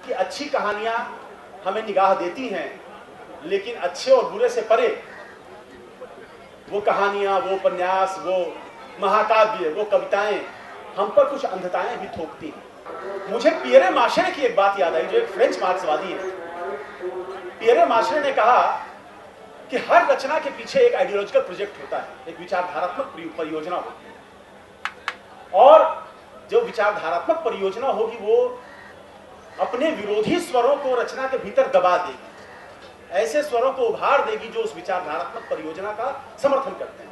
कि अच्छी कहानियां हमें निगाह देती हैं, लेकिन अच्छे और बुरे से परे वो कहानियां, वो उपन्यास, वो महाकाव्य, वो कविताएं हम पर कुछ अंधताएं भी थोपती हैं। मुझे पियरे मार्शे की एक बात याद आई, जो एक फ्रेंच मार्क्सवादी है। पियरे मार्शे ने कहा कि हर रचना के पीछे एक आइडियोलॉजिकल प्रोजेक्ट होता है, एक विचारधारात्मक परियोजना होती है, और जो विचारधारात्मक परियोजना होगी वो अपने विरोधी स्वरों को रचना के भीतर दबा देगी, ऐसे स्वरों को उभार देगी जो उस विचारधारात्मक परियोजना का समर्थन करते हैं।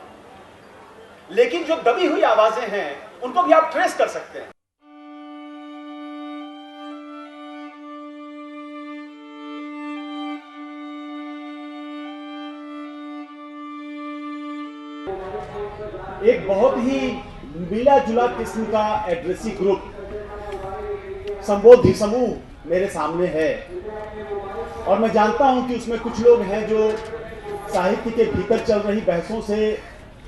लेकिन जो दबी हुई आवाजें हैं उनको भी आप ट्रेस कर सकते हैं। एक बहुत ही मिला जुला किस्म का एड्रेसी ग्रुप, संबोधि समूह मेरे सामने है, और मैं जानता हूं कि उसमें कुछ लोग हैं जो साहित्य के भीतर चल रही बहसों से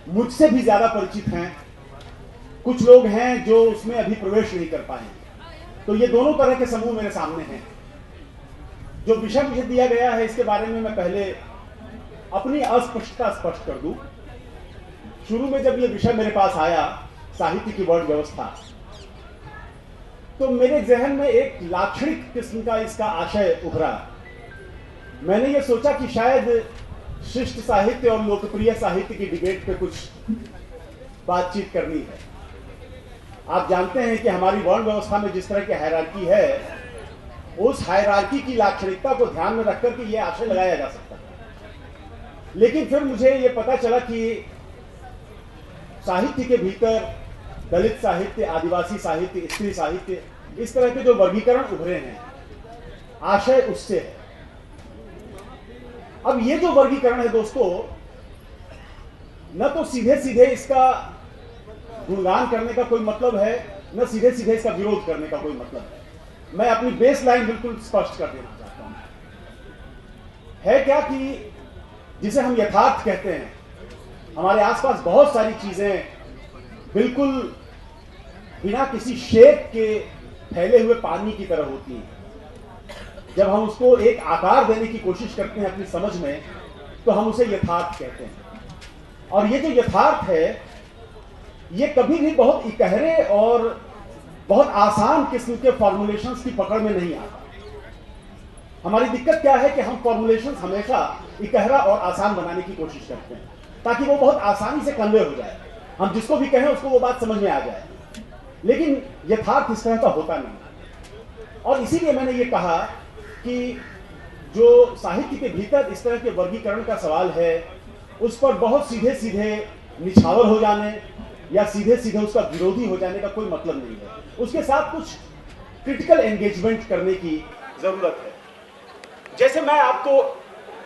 मुझसे भी ज्यादा परिचित हैं, कुछ लोग हैं जो उसमें अभी प्रवेश नहीं कर पाए। तो ये दोनों तरह के समूह मेरे सामने हैं। जो विषय मुझे दिया गया है इसके बारे में मैं पहले अपनी अस्पष्टता स्पष्ट कर दूं। शुरू में जब ये विषय मेरे पास आया, साहित्य की वर्ण व्यवस्था, तो मेरे जहन में एक लाक्षणिक किस्म का इसका आशय उभरा। मैंने ये सोचा कि शायद शिष्ट साहित्य और लोकप्रिय साहित्य की डिबेट पे कुछ बातचीत करनी है। आप जानते हैं कि हमारी वर्ण व्यवस्था में जिस तरह की हायरार्की है, उस हायरार्की की लाक्षणिकता को ध्यान में रखकर के यह आशय लगाया जा सकता है। लेकिन फिर मुझे यह पता चला कि साहित्य के भीतर दलित साहित्य, आदिवासी साहित्य, स्त्री साहित्य, इस तरह के जो वर्गीकरण उभरे हैं, आशय उससे है। अब ये जो वर्गीकरण है दोस्तों, न तो सीधे सीधे इसका गुणगान करने का कोई मतलब है, न सीधे सीधे इसका विरोध करने का कोई मतलब है। मैं अपनी बेस लाइन बिल्कुल स्पष्ट कर देना चाहता हूं। है क्या कि जिसे हम यथार्थ कहते हैं, हमारे आसपास बहुत सारी चीजें बिल्कुल बिना किसी शेप के फैले हुए पानी की तरह होती हैं। जब हम उसको एक आकार देने की कोशिश करते हैं अपनी समझ में, तो हम उसे यथार्थ कहते हैं। और ये जो यथार्थ है, ये कभी भी बहुत इकहरे और बहुत आसान किस्म के फॉर्मुलेशंस की पकड़ में नहीं आता। हमारी दिक्कत क्या है कि हम फॉर्मुलेशंस हमेशा इकहरा और आसान बनाने की कोशिश करते हैं, ताकि वो बहुत आसानी से कन्वे हो जाए, हम जिसको भी कहें उसको वो बात समझ में आ जाए। लेकिन यथार्थ इस तरह का होता नहीं। और इसीलिए मैंने ये कहा कि जो साहित्य के भीतर इस तरह के वर्गीकरण का सवाल है, उस पर बहुत सीधे सीधे निछावर हो जाने या सीधे सीधे उसका विरोधी हो जाने का कोई मतलब नहीं है। उसके साथ कुछ क्रिटिकल एंगेजमेंट करने की जरूरत है। जैसे मैं आपको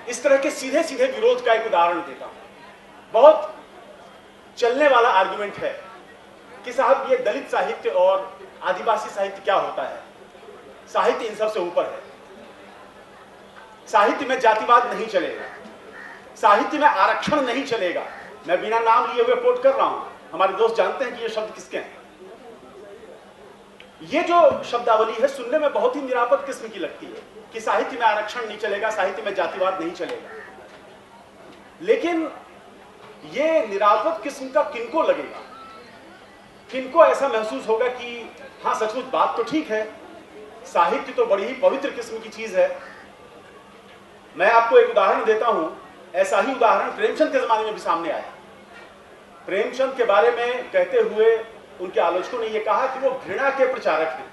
इस तरह के सीधे सीधे विरोध का एक उदाहरण देता हूं। बहुत चलने वाला आर्गुमेंट है कि साहब ये दलित साहित्य और आदिवासी साहित्य क्या होता है, साहित्य इन सब से ऊपर है, साहित्य में जातिवाद नहीं चलेगा, साहित्य में आरक्षण नहीं चलेगा। मैं बिना नाम लिए हुए कोट कर रहा हूं, हमारे दोस्त जानते हैं कि ये शब्द किसके हैं। ये जो शब्दावली है सुनने में बहुत ही निरापद किस्म की लगती है कि साहित्य में आरक्षण नहीं चलेगा, साहित्य में जातिवाद नहीं चलेगा। लेकिन ये निरापद किस्म का किनको लगेगा, किनको ऐसा महसूस होगा कि हाँ सचमुच बात तो ठीक है, साहित्य तो बड़ी ही पवित्र किस्म की चीज है। मैं आपको एक उदाहरण देता हूं। ऐसा ही उदाहरण प्रेमचंद के जमाने में भी सामने आया। प्रेमचंद के बारे में कहते हुए उनके आलोचकों ने यह कहा कि वो घृणा के प्रचारक हैं,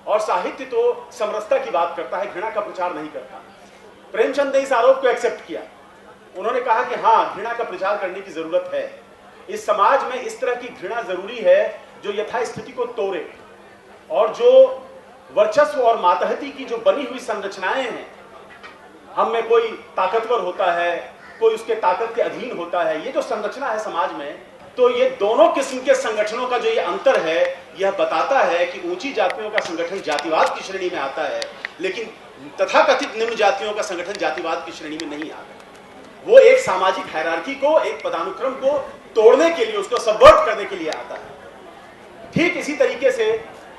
और साहित्य तो समरसता की बात करता है, घृणा का प्रचार नहीं करता। प्रेमचंद ने इस आरोप को एक्सेप्ट किया। उन्होंने कहा कि हाँ, घृणा का प्रचार करने की जरूरत है, इस समाज में इस तरह की घृणा जरूरी है जो यथास्थिति को तोड़े, और जो वर्चस्व और मातहती की जो बनी हुई संरचनाएं हैं, हम में कोई ताकतवर होता है, कोई उसके ताकत के अधीन होता है, ये जो संरचना है समाज में, तो ये दोनों किस्म के संगठनों का जो ये अंतर है, यह बताता है कि ऊंची जातियों का संगठन जातिवाद की श्रेणी में आता है, लेकिन तथाकथित निम्न जातियों का संगठन जातिवाद की श्रेणी में नहीं आता। वो एक सामाजिक हायरार्की को, एक पदानुक्रम को तोड़ने के लिए, उसको सबवर्ट करने के लिए आता है। ठीक इसी तरीके से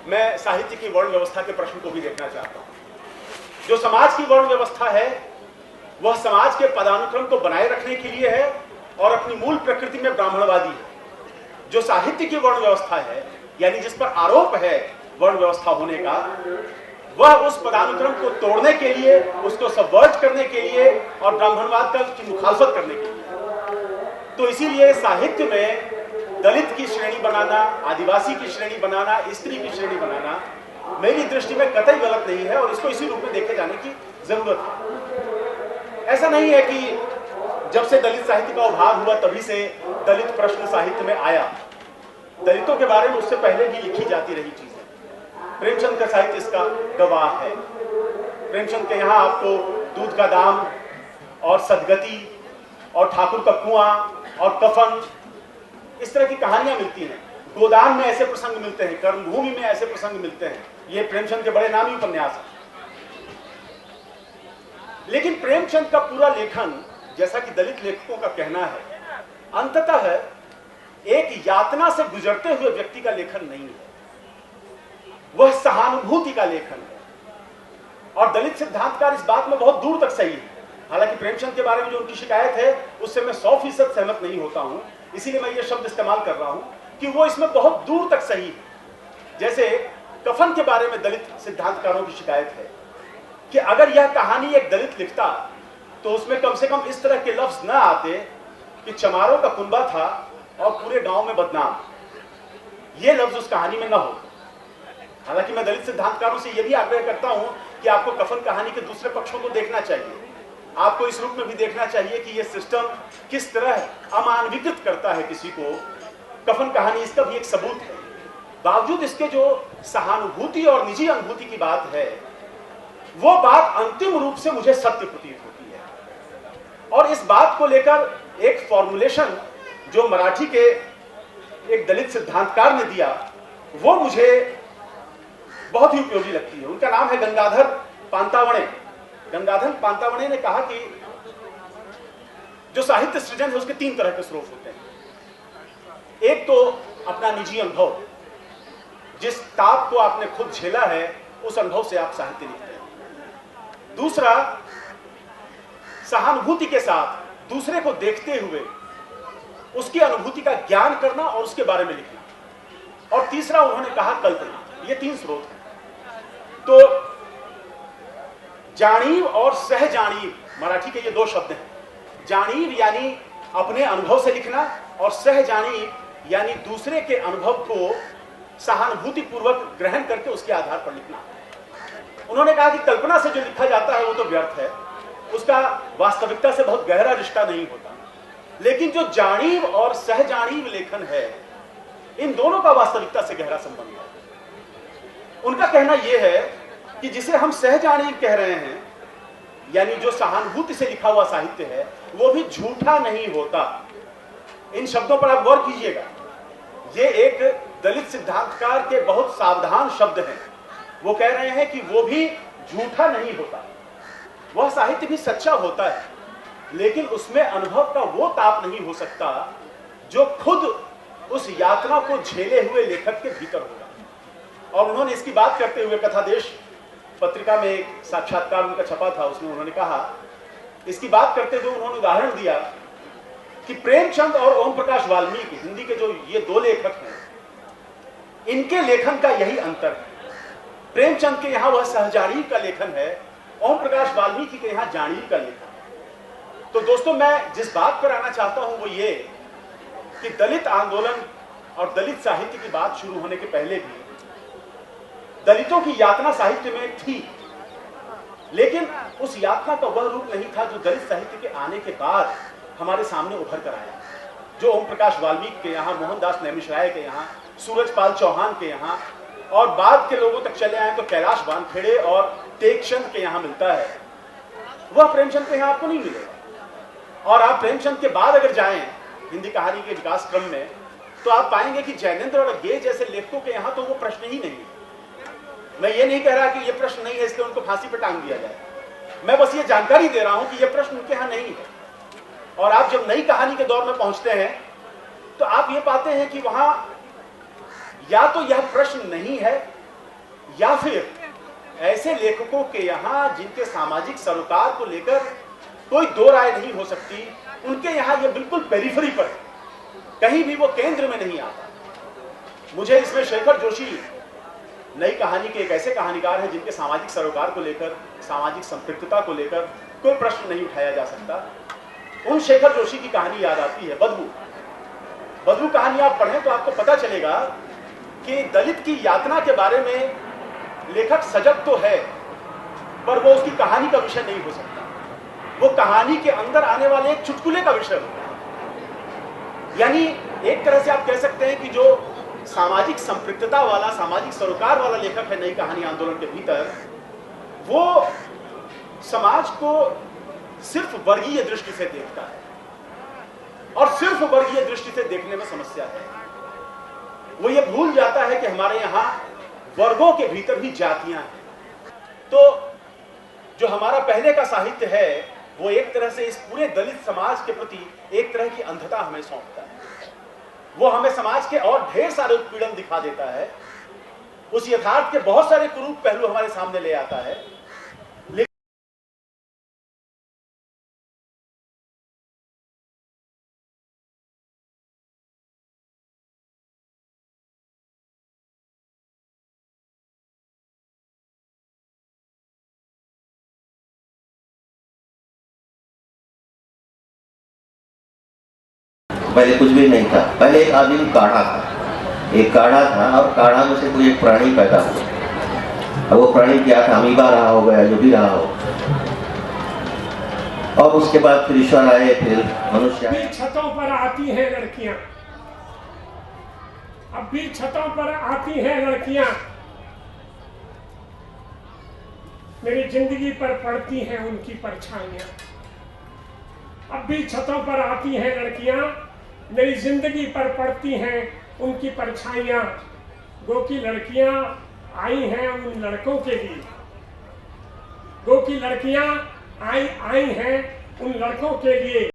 मैं साहित्य की वर्ण व्यवस्था के प्रश्न को भी देखना चाहता हूं। जो समाज की वर्ण व्यवस्था है वह समाज के पदानुक्रम को बनाए रखने के लिए है और अपनी मूल प्रकृति में ब्राह्मणवादी है। जो साहित्य की वर्ण व्यवस्था है, यानी जिस पर आरोप है वर्ण व्यवस्था होने का, वह उस पदानुक्रम को तोड़ने के लिए, उसको सबवर्ट करने के लिए और ब्राह्मणवाद की मुखालफत करने के लिए। तो इसीलिए साहित्य में दलित की श्रेणी बनाना, आदिवासी की श्रेणी बनाना, स्त्री की श्रेणी बनाना मेरी दृष्टि में कतई गलत नहीं है और इसको इसी रूप में देखे जाने की जरूरत है। ऐसा नहीं है कि जब से दलित साहित्य का उभार हुआ तभी से दलित प्रश्न साहित्य में आया। दलितों के बारे में उससे पहले भी लिखी जाती रही चीजें। प्रेमचंद का साहित्य इसका गवाह है। प्रेमचंद के यहाँ आपको दूध का दाम और सदगति और ठाकुर का कुआं और कफन, इस तरह की कहानियां मिलती हैं। गोदान में ऐसे प्रसंग मिलते हैं, कर्मभूमि में ऐसे प्रसंग मिलते हैं। ये प्रेमचंद के बड़े नामी उपन्यास हैं। लेकिन प्रेमचंद का पूरा लेखन, जैसा कि दलित लेखकों का कहना है, अंततः एक यातना से गुजरते हुए व्यक्ति का लेखन नहीं है, वह सहानुभूति का लेखन है। और दलित सिद्धांतकार इस बात में बहुत दूर तक सही है। हालांकि प्रेमचंद के बारे में जो उनकी शिकायत है उससे मैं 100% सहमत नहीं होता हूं, इसीलिए मैं ये शब्द इस्तेमाल कर रहा हूं कि वो इसमें बहुत दूर तक सही है। जैसे कफन के बारे में दलित सिद्धांतकारों की शिकायत है कि अगर यह कहानी एक दलित लिखता तो उसमें कम से कम इस तरह के लफ्ज न आते कि चमारों का कुनबा था और पूरे गांव में बदनाम, ये लफ्ज उस कहानी में न हो। हालांकि मैं दलित सिद्धांतकारों से यह भी आग्रह करता हूं कि आपको कफन कहानी के दूसरे पक्षों को देखना चाहिए। आपको इस रूप में भी देखना चाहिए कि यह सिस्टम किस तरह अमानवीकृत करता है किसी को। कफन कहानी इसका भी एक सबूत है। बावजूद इसके जो सहानुभूति और निजी अनुभूति की बात है, वो बात अंतिम रूप से मुझे सत्य प्रतीत होती है। और इस बात को लेकर एक फॉर्मुलेशन जो मराठी के एक दलित सिद्धांतकार ने दिया, वो मुझे बहुत ही उपयोगी लगती है। उनका नाम है गंगाधर पांतावणे। गंगाधर पांतावणे ने कहा कि जो साहित्य सृजन है उसके 3 तरह के स्रोत होते हैं। एक तो अपना निजी अनुभव, जिस ताप को आपने खुद झेला है उस अनुभव से आप साहित्य लिखते हैं। दूसरा, सहानुभूति के साथ दूसरे को देखते हुए उसकी अनुभूति का ज्ञान करना और उसके बारे में लिखना। और तीसरा उन्होंने कहा कल्पना। ये 3 स्रोत हैं। तो जानीव और सहजानीव, मराठी के ये 2 शब्द हैं। जानीव यानी अपने अनुभव से लिखना और सहजानीव यानी दूसरे के अनुभव को सहानुभूति पूर्वक ग्रहण करके उसके आधार पर लिखना। उन्होंने कहा कि कल्पना से जो लिखा जाता है वो तो व्यर्थ है, उसका वास्तविकता से बहुत गहरा रिश्ता नहीं होता। लेकिन जो जानीव और सहजानीव लेखन है, इन दोनों का वास्तविकता से गहरा संबंध है। उनका कहना यह है कि जिसे हम सहजानीव कह रहे हैं, यानी जो सहानुभूति से लिखा हुआ साहित्य है, वो भी झूठा नहीं होता। इन शब्दों पर आप गौर कीजिएगा। ये एक दलित सिद्धांतकार के बहुत सावधान शब्द हैं। वो कह रहे हैं कि वो भी झूठा नहीं होता। वह साहित्य भी सच्चा होता है, लेकिन उसमें अनुभव का वो ताप नहीं हो सकता जो खुद उस यातना को झेले हुए लेखक के भीतर होगा। और उन्होंने इसकी बात करते हुए कथादेश पत्रिका में एक साक्षात्कार उनका छपा था, उसमें उन्होंने कहा, इसकी बात करते हुए उन्होंने उदाहरण दिया कि प्रेमचंद और ओम प्रकाश वाल्मीकि, हिंदी के जो ये 2 लेखक हैं, इनके लेखन का यही अंतर है। प्रेमचंद के यहाँ वह सहजानीव का लेखन है, ओम प्रकाश वाल्मीकि के यहाँ जानीव का लेखन। तो दोस्तों, मैं जिस बात पर आना चाहता हूं वो ये कि दलित आंदोलन और दलित साहित्य की बात शुरू होने के पहले भी दलितों की यातना साहित्य में थी, लेकिन उस यातना का वह रूप नहीं था जो दलित साहित्य के आने के बाद हमारे सामने उभर कर आया। जो ओम प्रकाश वाल्मीकि के यहाँ, मोहनदास नैमिषारण्य के यहाँ, सूरजपाल चौहान के यहाँ और बाद के लोगों तक चले आए तो कैलाश वानखेड़े और टेकचंद के यहाँ मिलता है, वह प्रेमचंद के यहाँ आपको नहीं मिलेगा। और आप प्रेमचंद के बाद अगर जाएं हिंदी कहानी के विकास क्रम में, तो आप पाएंगे कि जैनेंद्र और गे जैसे लेखकों के यहाँ तो वो प्रश्न ही नहीं है। मैं ये नहीं कह रहा कि ये प्रश्न नहीं है इसलिए उनको फांसी पर टांग दिया जाए। मैं बस ये जानकारी दे रहा हूं कि ये प्रश्न उनके यहाँ नहीं है। और आप जब नई कहानी के दौर में पहुंचते हैं तो आप ये पाते हैं कि वहां या तो यह प्रश्न नहीं है या फिर ऐसे लेखकों के यहाँ जिनके सामाजिक सरोकार को लेकर कोई दो राय नहीं हो सकती, उनके यहाँ ये बिल्कुल पेरिफेरी पर, कहीं भी वो केंद्र में नहीं आता। मुझे इसमें शेखर जोशी नई कहानी के एक ऐसे कहानीकार हैं जिनके सामाजिक सरोकार को लेकर, सामाजिक संपृक्तता को लेकर कोई प्रश्न नहीं उठाया जा सकता। उन शेखर जोशी की कहानी याद आती है, बदबू। बदबू कहानी आप पढ़ें तो आपको पता चलेगा कि दलित की यातना के बारे में लेखक सजग तो है, पर वो उसकी कहानी का विषय नहीं हो सकता। वो कहानी के अंदर आने वाले एक चुटकुले का विषय होता है। यानी एक तरह से आप कह सकते हैं कि जो सामाजिक संपृक्तता वाला, सामाजिक सरोकार वाला लेखक है नई कहानी आंदोलन के भीतर, वो समाज को सिर्फ वर्गीय दृष्टि से देखता है, और सिर्फ वर्गीय दृष्टि से देखने में समस्या है। वो ये भूल जाता है कि हमारे यहां वर्गों के भीतर भी जातियां हैं। तो जो हमारा पहले का साहित्य है वो एक तरह से इस पूरे दलित समाज के प्रति एक तरह की अंधता हमें सौंपता है। वो हमें समाज के और ढेर सारे उत्पीड़न दिखा देता है, उस यथार्थ के बहुत सारे कुरूप पहलू हमारे सामने ले आता है। पहले कुछ भी नहीं था। पहले एक आदमी काढ़ा था, एक काढ़ा था, और काढ़ा में से कोई एक प्राणी पैदा हुआ। अब वो प्राणी क्या था, अमीबा रहा होगा या जो भी रहा हो। और उसके बाद फिर ईश्वर आए, फिर मनुष्य आए। छतों पर आती हैं लड़कियां, अब भी छतों पर आती हैं लड़कियां, मेरी जिंदगी पर पड़ती हैं उनकी परछाइयां। अब भी छतों पर आती हैं लड़कियां, मेरी जिंदगी पर पड़ती हैं उनकी परछाइयां। गो की लड़कियां आई हैं उन लड़कों के लिए, गो की लड़कियां आई हैं उन लड़कों के लिए।